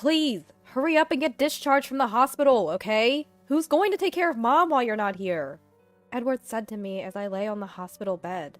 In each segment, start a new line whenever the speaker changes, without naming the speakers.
Please, hurry up and get discharged from the hospital, okay? Who's going to take care of Mom while you're not here? Edward said to me as I lay on the hospital bed.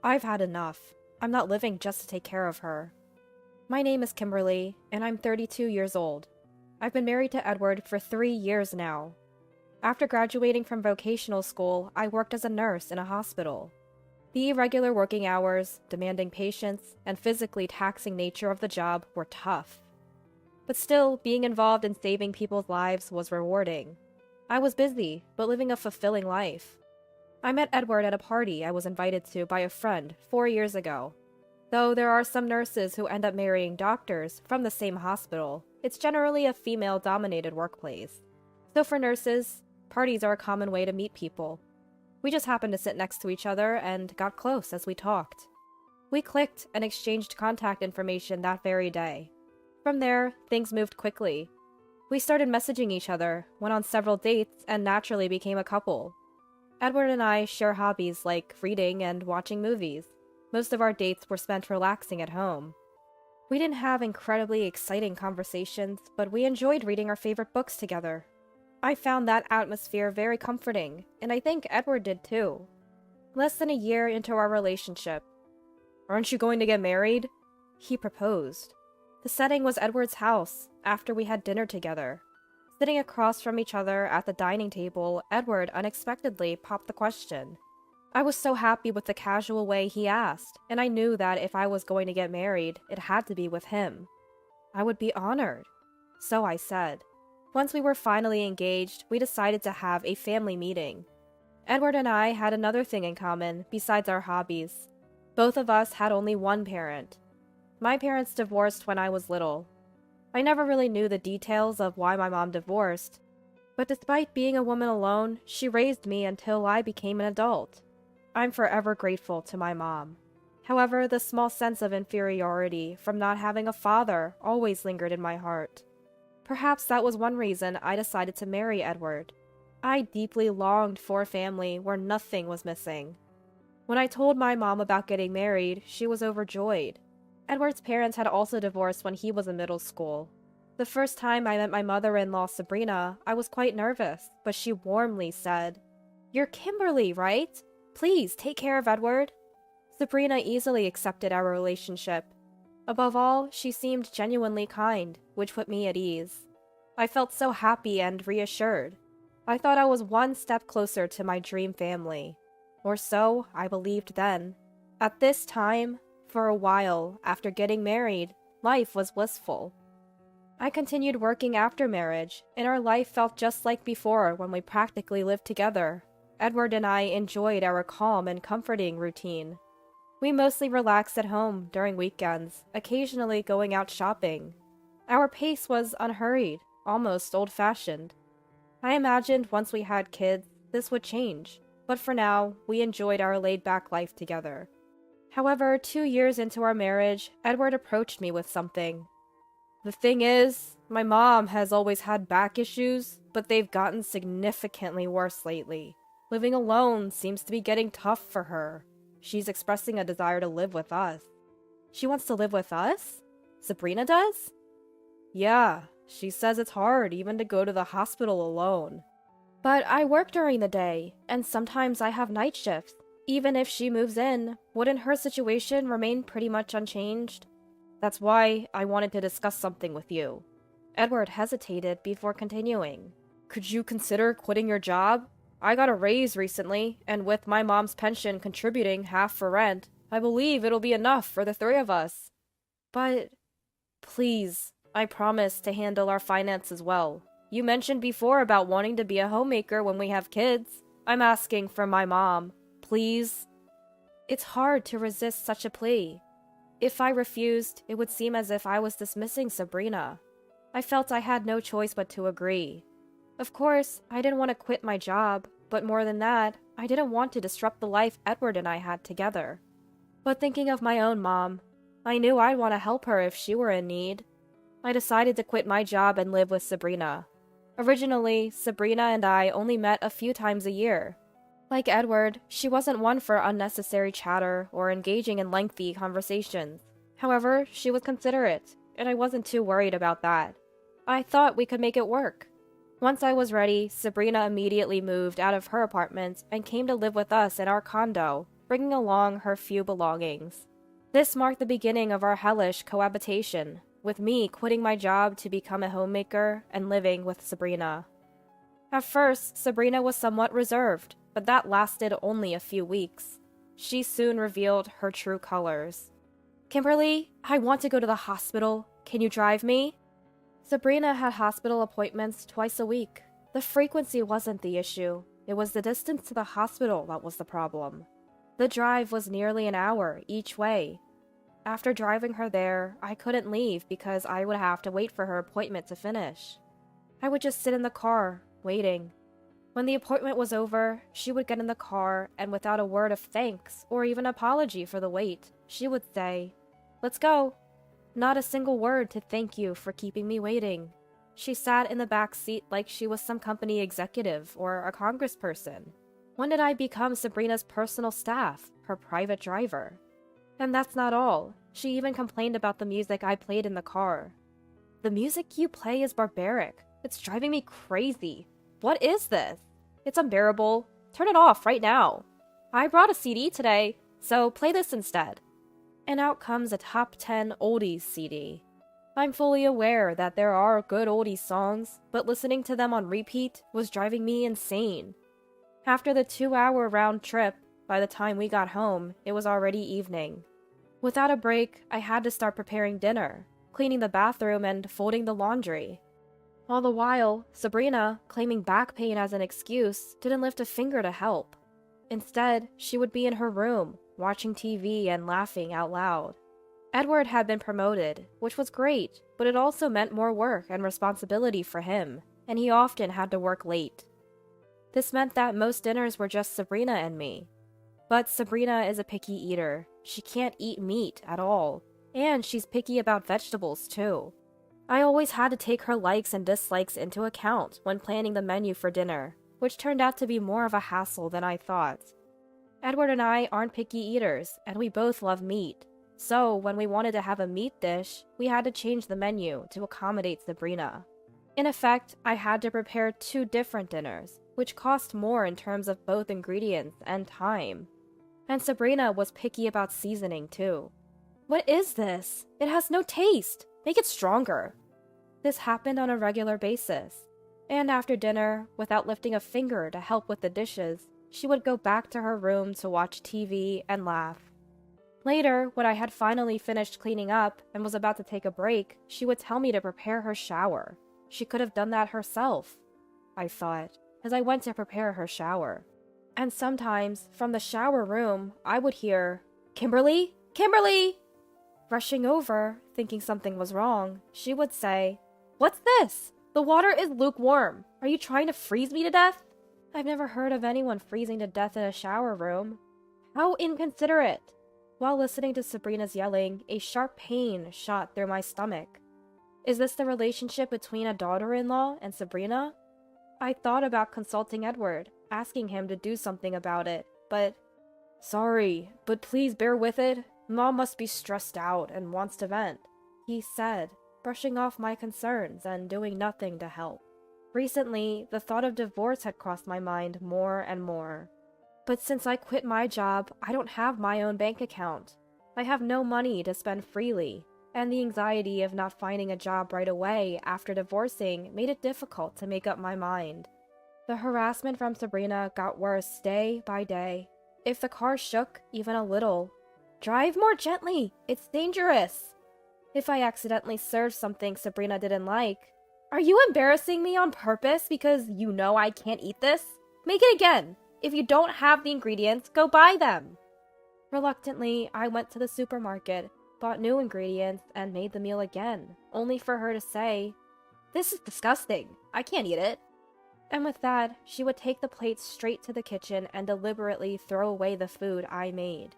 I've had enough. I'm not living just to take care of her. My name is Kimberly, and I'm 32 years old. I've been married to Edward for 3 years now. After graduating from vocational school, I worked as a nurse in a hospital. The irregular working hours, demanding patience, and physically taxing nature of the job were tough. But still, being involved in saving people's lives was rewarding. I was busy, but living a fulfilling life. I met Edward at a party I was invited to by a friend 4 years ago. Though there are some nurses who end up marrying doctors from the same hospital, it's generally a female-dominated workplace. So for nurses, parties are a common way to meet people. We just happened to sit next to each other and got close as we talked. We clicked and exchanged contact information that very day. From there, things moved quickly. We started messaging each other, went on several dates, and naturally became a couple. Edward and I share hobbies like reading and watching movies. Most of our dates were spent relaxing at home. We didn't have incredibly exciting conversations, but we enjoyed reading our favorite books together. I found that atmosphere very comforting, and I think Edward did too. Less than a year into our relationship. "Aren't you going to get married?" he proposed. The setting was Edward's house, after we had dinner together. Sitting across from each other at the dining table, Edward unexpectedly popped the question. I was so happy with the casual way he asked, and I knew that if I was going to get married, it had to be with him. I would be honored. So I said. Once we were finally engaged, we decided to have a family meeting. Edward and I had another thing in common, besides our hobbies. Both of us had only one parent. My parents divorced when I was little. I never really knew the details of why my mom divorced, but despite being a woman alone, she raised me until I became an adult. I'm forever grateful to my mom. However, the small sense of inferiority from not having a father always lingered in my heart. Perhaps that was one reason I decided to marry Edward. I deeply longed for a family where nothing was missing. When I told my mom about getting married, she was overjoyed. Edward's parents had also divorced when he was in middle school. The first time I met my mother-in-law, Sabrina, I was quite nervous, but she warmly said, "You're Kimberly, right? Please take care of Edward." Sabrina easily accepted our relationship. Above all, she seemed genuinely kind, which put me at ease. I felt so happy and reassured. I thought I was one step closer to my dream family. Or so I believed then. At this time, for a while, after getting married, life was blissful. I continued working after marriage, and our life felt just like before when we practically lived together. Edward and I enjoyed our calm and comforting routine. We mostly relaxed at home during weekends, occasionally going out shopping. Our pace was unhurried, almost old-fashioned. I imagined once we had kids, this would change, but for now, we enjoyed our laid-back life together. However, 2 years into our marriage, Edward approached me with something. "The thing is, my mom has always had back issues, but they've gotten significantly worse lately. Living alone seems to be getting tough for her. She's expressing a desire to live with us." "She wants to live with us? Sabrina does?" "Yeah, she says it's hard even to go to the hospital alone." "But I work during the day, and sometimes I have night shifts. Even if she moves in, wouldn't her situation remain pretty much unchanged?" "That's why I wanted to discuss something with you." Edward hesitated before continuing. "Could you consider quitting your job? I got a raise recently, and with my mom's pension contributing half for rent, I believe it'll be enough for the 3 of us." "But..." "Please, I promise to handle our finances well. You mentioned before about wanting to be a homemaker when we have kids. I'm asking for my mom. Please." It's hard to resist such a plea. If I refused, it would seem as if I was dismissing Sabrina. I felt I had no choice but to agree. Of course, I didn't want to quit my job, but more than that, I didn't want to disrupt the life Edward and I had together. But thinking of my own mom, I knew I'd want to help her if she were in need. I decided to quit my job and live with Sabrina. Originally, Sabrina and I only met a few times a year. Like Edward, she wasn't one for unnecessary chatter or engaging in lengthy conversations. However, she was considerate, and I wasn't too worried about that. I thought we could make it work. Once I was ready, Sabrina immediately moved out of her apartment and came to live with us in our condo, bringing along her few belongings. This marked the beginning of our hellish cohabitation, with me quitting my job to become a homemaker and living with Sabrina. At first, Sabrina was somewhat reserved, but that lasted only a few weeks. She soon revealed her true colors. "Kimberly, I want to go to the hospital. Can you drive me?" Sabrina had hospital appointments twice a week. The frequency wasn't the issue. It was the distance to the hospital that was the problem. The drive was nearly an hour each way. After driving her there, I couldn't leave because I would have to wait for her appointment to finish. I would just sit in the car, waiting. When the appointment was over, she would get in the car, and without a word of thanks or even apology for the wait, she would say, "Let's go." Not a single word to thank you for keeping me waiting. She sat in the back seat like she was some company executive or a congressperson. When did I become Sabrina's personal staff, her private driver? And that's not all. She even complained about the music I played in the car. "The music you play is barbaric. It's driving me crazy. What is this? It's unbearable. Turn it off right now. I brought a CD today, so play this instead." And out comes a top 10 oldies CD. I'm fully aware that there are good oldies songs, but listening to them on repeat was driving me insane. After the 2-hour round trip, by the time we got home, it was already evening. Without a break, I had to start preparing dinner, cleaning the bathroom, and folding the laundry. All the while, Sabrina, claiming back pain as an excuse, didn't lift a finger to help. Instead, she would be in her room, watching TV and laughing out loud. Edward had been promoted, which was great, but it also meant more work and responsibility for him, and he often had to work late. This meant that most dinners were just Sabrina and me. But Sabrina is a picky eater. She can't eat meat at all, and she's picky about vegetables too. I always had to take her likes and dislikes into account when planning the menu for dinner, which turned out to be more of a hassle than I thought. Edward and I aren't picky eaters, and we both love meat. So, when we wanted to have a meat dish, we had to change the menu to accommodate Sabrina. In effect, I had to prepare 2 different dinners, which cost more in terms of both ingredients and time. And Sabrina was picky about seasoning too. "What is this? It has no taste. Make it stronger." This happened on a regular basis. And after dinner, without lifting a finger to help with the dishes, she would go back to her room to watch TV and laugh. Later, when I had finally finished cleaning up and was about to take a break, she would tell me to prepare her shower. She could have done that herself, I thought, as I went to prepare her shower. And sometimes, from the shower room, I would hear, "Kimberly? Kimberly!" Rushing over, thinking something was wrong, she would say, "What's this? The water is lukewarm. Are you trying to freeze me to death?" I've never heard of anyone freezing to death in a shower room. How inconsiderate! While listening to Sabrina's yelling, a sharp pain shot through my stomach. Is this the relationship between a daughter-in-law and Sabrina? I thought about consulting Edward, asking him to do something about it, but... "Sorry, but please bear with it. Mom must be stressed out and wants to vent," he said, brushing off my concerns and doing nothing to help. Recently, the thought of divorce had crossed my mind more and more. But since I quit my job, I don't have my own bank account. I have no money to spend freely, and the anxiety of not finding a job right away after divorcing made it difficult to make up my mind. The harassment from Sabrina got worse day by day. If the car shook even a little, "Drive more gently, it's dangerous." If I accidentally served something Sabrina didn't like, "Are you embarrassing me on purpose because you know I can't eat this? Make it again. If you don't have the ingredients, go buy them." Reluctantly, I went to the supermarket, bought new ingredients, and made the meal again, only for her to say, "This is disgusting. I can't eat it." And with that, she would take the plates straight to the kitchen and deliberately throw away the food I made.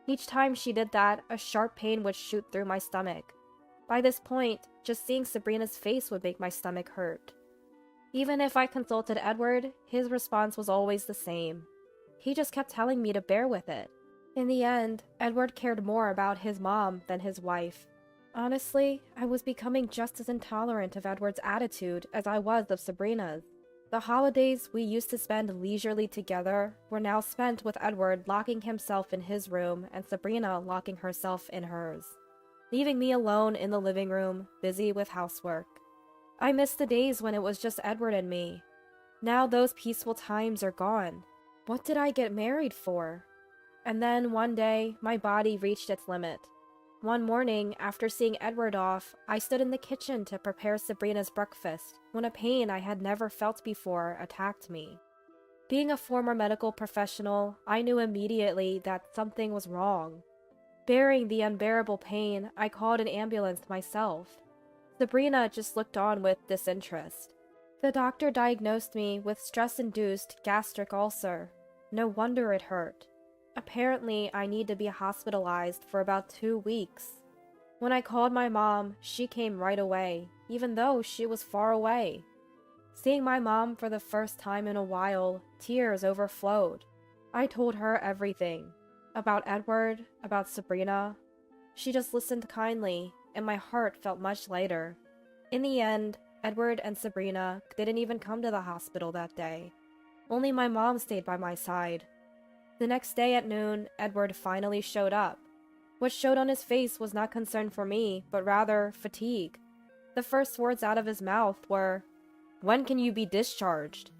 Each time she did that, a sharp pain would shoot through my stomach. By this point, just seeing Sabrina's face would make my stomach hurt. Even if I consulted Edward, his response was always the same. He just kept telling me to bear with it. In the end, Edward cared more about his mom than his wife. Honestly, I was becoming just as intolerant of Edward's attitude as I was of Sabrina's. The holidays we used to spend leisurely together were now spent with Edward locking himself in his room and Sabrina locking herself in hers, leaving me alone in the living room, busy with housework. I missed the days when it was just Edward and me. Now those peaceful times are gone. What did I get married for? And then one day, my body reached its limit. One morning, after seeing Edward off, I stood in the kitchen to prepare Sabrina's breakfast when a pain I had never felt before attacked me. Being a former medical professional, I knew immediately that something was wrong. Bearing the unbearable pain, I called an ambulance myself. Sabrina just looked on with disinterest. The doctor diagnosed me with stress-induced gastric ulcer. No wonder it hurt. Apparently, I need to be hospitalized for about 2 weeks. When I called my mom, she came right away, even though she was far away. Seeing my mom for the first time in a while, tears overflowed. I told her everything. About Edward, about Sabrina. She just listened kindly, and my heart felt much lighter. In the end, Edward and Sabrina didn't even come to the hospital that day. Only my mom stayed by my side. The next day at noon, Edward finally showed up. What showed on his face was not concern for me, but rather fatigue. The first words out of his mouth were, "When can you be discharged?"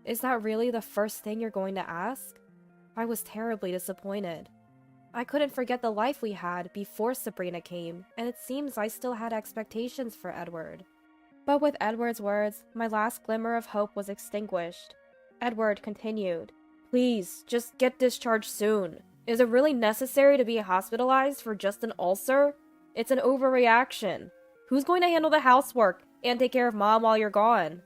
Is that really the first thing you're going to ask? I was terribly disappointed. I couldn't forget the life we had before Sabrina came, and it seems I still had expectations for Edward. But with Edward's words, my last glimmer of hope was extinguished. Edward continued, "Please, just get discharged soon. Is it really necessary to be hospitalized for just an ulcer? It's an overreaction. Who's going to handle the housework and take care of Mom while you're gone?"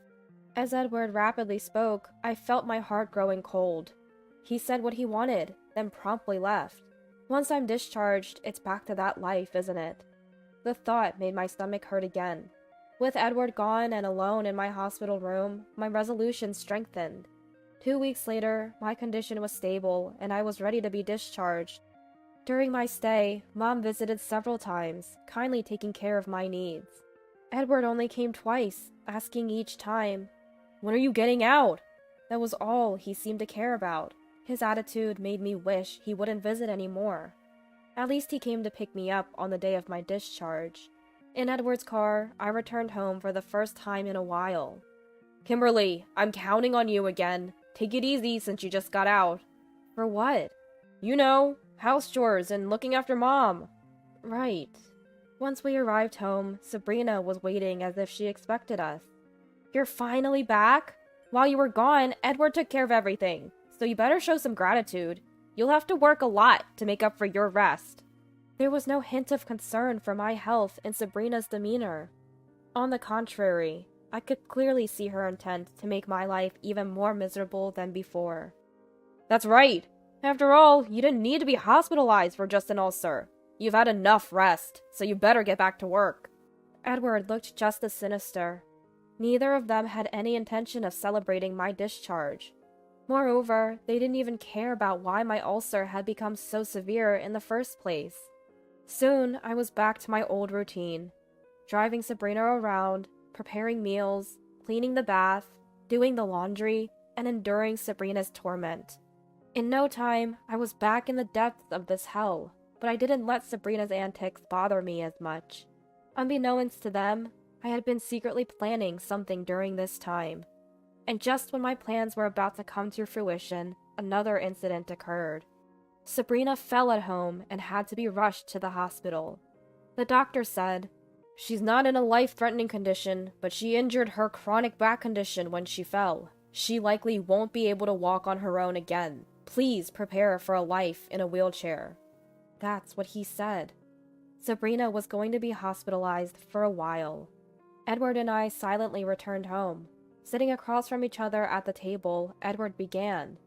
As Edward rapidly spoke, I felt my heart growing cold. He said what he wanted, then promptly left. Once I'm discharged, it's back to that life, isn't it? The thought made my stomach hurt again. With Edward gone and alone in my hospital room, my resolution strengthened. 2 weeks later, my condition was stable, and I was ready to be discharged. During my stay, Mom visited several times, kindly taking care of my needs. Edward only came twice, asking each time, "When are you getting out?" That was all he seemed to care about. His attitude made me wish he wouldn't visit anymore. At least he came to pick me up on the day of my discharge. In Edward's car, I returned home for the first time in a while. "Kimberly, I'm counting on you again. Take it easy since you just got out." "For what?" "You know, house chores and looking after Mom." "Right." Once we arrived home, Sabrina was waiting as if she expected us. "You're finally back? While you were gone, Edward took care of everything, so you better show some gratitude. You'll have to work a lot to make up for your rest." There was no hint of concern for my health in Sabrina's demeanor. On the contrary, I could clearly see her intent to make my life even more miserable than before. "That's right. After all, you didn't need to be hospitalized for just an ulcer. You've had enough rest, so you better get back to work." Edward looked just as sinister. Neither of them had any intention of celebrating my discharge. Moreover, they didn't even care about why my ulcer had become so severe in the first place. Soon, I was back to my old routine, driving Sabrina around, preparing meals, cleaning the bath, doing the laundry, and enduring Sabrina's torment. In no time, I was back in the depths of this hell, but I didn't let Sabrina's antics bother me as much. Unbeknownst to them, I had been secretly planning something during this time. And just when my plans were about to come to fruition, another incident occurred. Sabrina fell at home and had to be rushed to the hospital. The doctor said, "She's not in a life-threatening condition, but she injured her chronic back condition when she fell. She likely won't be able to walk on her own again. Please prepare for a life in a wheelchair." That's what he said. Sabrina was going to be hospitalized for a while. Edward and I silently returned home. Sitting across from each other at the table, Edward began,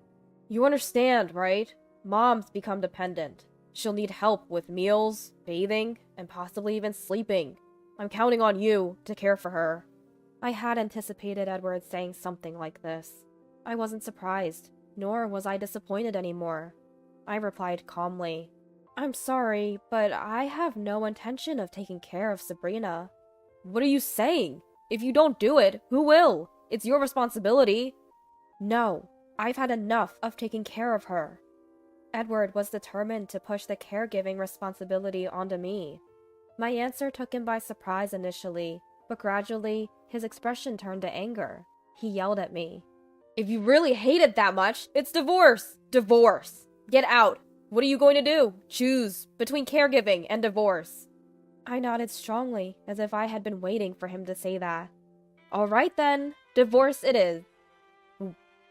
"You understand, right? Mom's become dependent. She'll need help with meals, bathing, and possibly even sleeping. I'm counting on you to care for her." I had anticipated Edward saying something like this. I wasn't surprised, nor was I disappointed anymore. I replied calmly, I'm sorry, but I have no intention of taking care of Sabrina. What are you saying? If you don't do it, who will? It's your responsibility. No, I've had enough of taking care of her. Edward was determined to push the caregiving responsibility onto me. My answer took him by surprise initially, but gradually, his expression turned to anger. He yelled at me. If you really hate it that much, it's divorce! Divorce! Get out! What are you going to do? Choose between caregiving and divorce. I nodded strongly, as if I had been waiting for him to say that. All right then, divorce it is.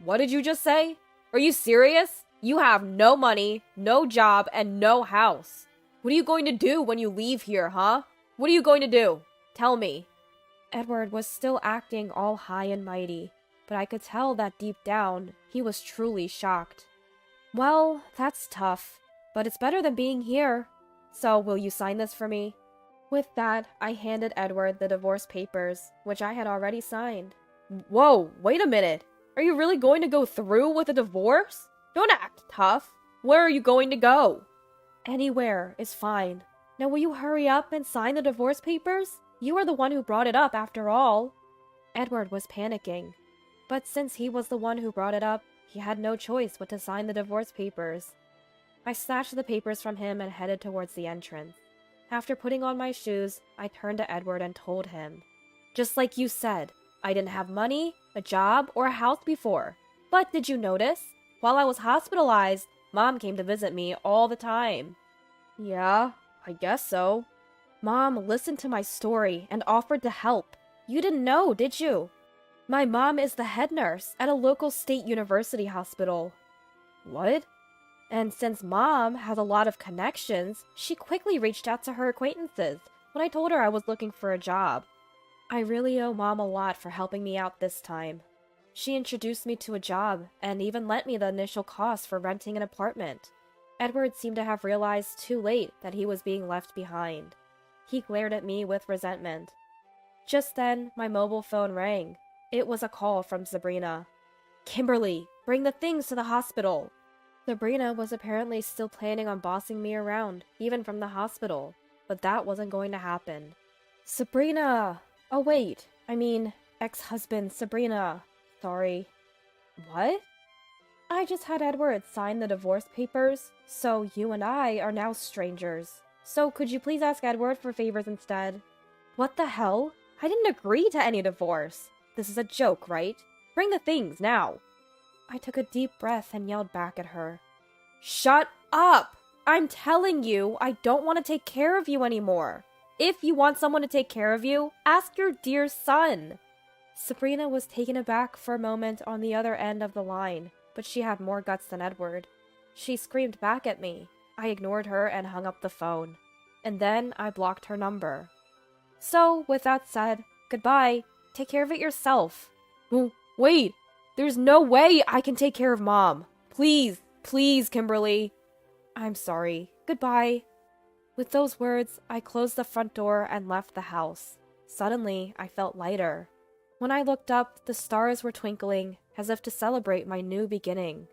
What did you just say? Are you serious? You have no money, no job, and no house. What are you going to do when you leave here, huh? What are you going to do? Tell me. Edward was still acting all high and mighty, but I could tell that deep down, he was truly shocked. Well, that's tough, but it's better than being here. So will you sign this for me? With that, I handed Edward the divorce papers, which I had already signed. Whoa, wait a minute. Are you really going to go through with a divorce? Don't act tough. Where are you going to go? Anywhere is fine. Now will you hurry up and sign the divorce papers? You are the one who brought it up after all. Edward was panicking, but since he was the one who brought it up, he had no choice but to sign the divorce papers. I snatched the papers from him and headed towards the entrance. After putting on my shoes, I turned to Edward and told him, just like you said, I didn't have money, a job, or a house before. But did you notice? While I was hospitalized, Mom came to visit me all the time. Yeah, I guess so. Mom listened to my story and offered to help. You didn't know, did you? My mom is the head nurse at a local state university hospital. What? And since Mom has a lot of connections, she quickly reached out to her acquaintances when I told her I was looking for a job. I really owe Mom a lot for helping me out this time. She introduced me to a job and even lent me the initial cost for renting an apartment. Edward seemed to have realized too late that he was being left behind. He glared at me with resentment. Just then, my mobile phone rang. It was a call from Sabrina. Kimberly, bring the things to the hospital. Sabrina was apparently still planning on bossing me around, even from the hospital, but that wasn't going to happen. Sabrina! Oh wait, I mean, ex-husband Sabrina. Sorry. What? I just had Edward sign the divorce papers, so you and I are now strangers. So could you please ask Edward for favors instead? What the hell? I didn't agree to any divorce. This is a joke, right? Bring the things now. I took a deep breath and yelled back at her. Shut up! I'm telling you, I don't want to take care of you anymore. If you want someone to take care of you, ask your dear son. Sabrina was taken aback for a moment on the other end of the line, but she had more guts than Edward. She screamed back at me. I ignored her and hung up the phone. And then I blocked her number. So, with that said, goodbye. Take care of it yourself. Wait! There's no way I can take care of Mom. Please, please, Kimberly. I'm sorry. Goodbye. With those words, I closed the front door and left the house. Suddenly, I felt lighter. When I looked up, the stars were twinkling, as if to celebrate my new beginning.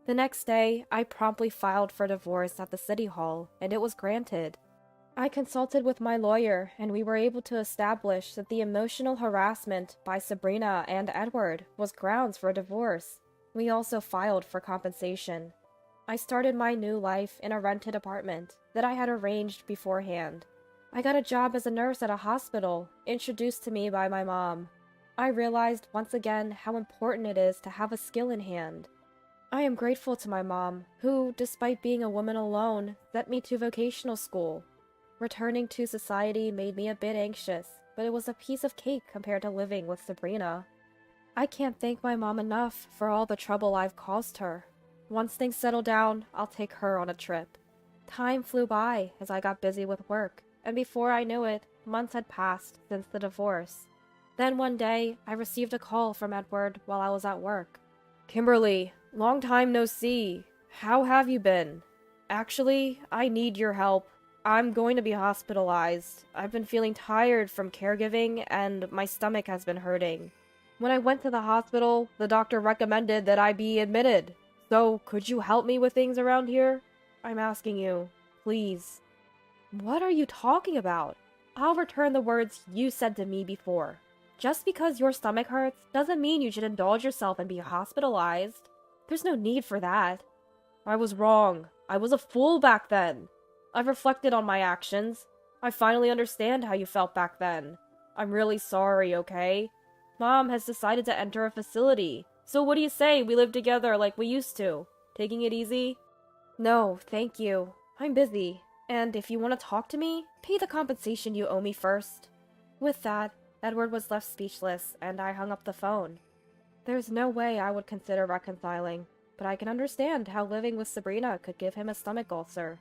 The next day, I promptly filed for divorce at the city hall, and it was granted. I consulted with my lawyer, and we were able to establish that the emotional harassment by Sabrina and Edward was grounds for a divorce. We also filed for compensation. I started my new life in a rented apartment that I had arranged beforehand. I got a job as a nurse at a hospital, introduced to me by my mom. I realized once again how important it is to have a skill in hand. I am grateful to my mom, who, despite being a woman alone, sent me to vocational school. Returning to society made me a bit anxious, but it was a piece of cake compared to living with Sabrina. I can't thank my mom enough for all the trouble I've caused her. Once things settle down, I'll take her on a trip. Time flew by as I got busy with work, and before I knew it, months had passed since the divorce. Then one day, I received a call from Edward while I was at work. Kimberly, long time no see. How have you been? Actually, I need your help. I'm going to be hospitalized. I've been feeling tired from caregiving, and my stomach has been hurting. When I went to the hospital, the doctor recommended that I be admitted. So, could you help me with things around here? I'm asking you. Please. What are you talking about? I'll return the words you said to me before. Just because your stomach hurts doesn't mean you should indulge yourself and be hospitalized. There's no need for that. I was wrong. I was a fool back then. I've reflected on my actions. I finally understand how you felt back then. I'm really sorry, okay? Mom has decided to enter a facility. So what do you say we live together like we used to? Taking it easy? No, thank you. I'm busy. And if you want to talk to me, pay the compensation you owe me first. With that, Edward was left speechless, and I hung up the phone. There's no way I would consider reconciling, but I can understand how living with Sabrina could give him a stomach ulcer.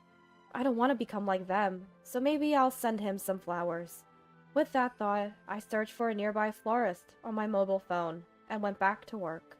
I don't want to become like them, so maybe I'll send him some flowers. With that thought, I searched for a nearby florist on my mobile phone and went back to work.